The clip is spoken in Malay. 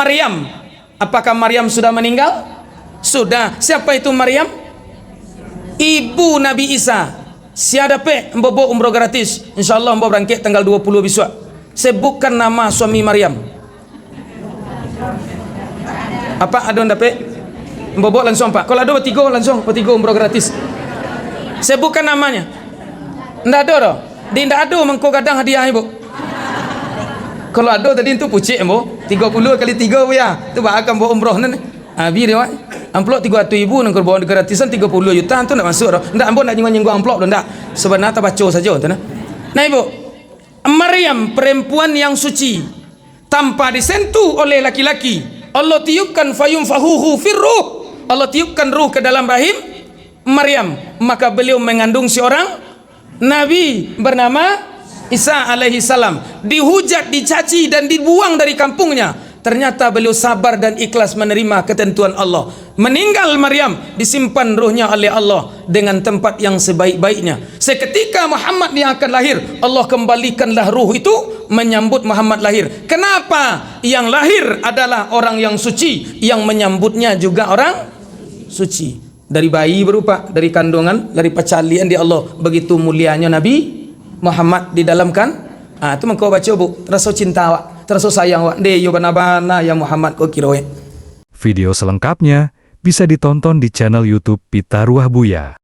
Maryam. Apakah Maryam sudah meninggal? Sudah. Siapa itu Maryam? Ibu Nabi Isa. Siada pe mbobo umroh gratis. Insyaallah mbo berangkat tanggal 20 besok. Sebutkan nama suami Maryam. Apa ada ndak pe? Mbobo langsung Pak. Kalau ada bertiga langsung bertiga umroh gratis. Sebutkan namanya. Ndak ada dah. Dia ndak ada mengko gadang hadiah ibu. Kalau ada tadi itu pucik mbo. 30 kali 3 ya. Tu bah akan bawa umroh nan. Abi dia amplop 300,000 nang bawa gratisan 30 juta tu nak masuk dah. Ndak ambo nak nyenggo amplop dah ndak. Sebenarnya tak baca saja tu nah. Nah ibu, Maryam perempuan yang suci tanpa disentuh oleh laki-laki. Allah tiupkan fayum fahuhu firruh. Allah tiupkan ruh ke dalam rahim Maryam, maka beliau mengandung seorang nabi bernama Isa alaihi salam. Dihujat, dicaci dan dibuang dari kampungnya. Ternyata beliau sabar dan ikhlas menerima ketentuan Allah. Meninggal Maryam, disimpan ruhnya oleh Allah dengan tempat yang sebaik-baiknya. Seketika Muhammad yang akan lahir, Allah kembalikanlah ruh itu menyambut Muhammad lahir. Kenapa? Yang lahir adalah orang yang suci, yang menyambutnya juga orang suci. Dari bayi berupa, dari kandungan, dari pacalian di Allah. Begitu mulianya Nabi Muhammad di dalam kan. Itu mengkau baca bu, rasa cinta awak, rasa sayang awak. De yo bana-bana ya Muhammad kau kira. Video selengkapnya bisa ditonton di channel YouTube Pita Ruah Buya.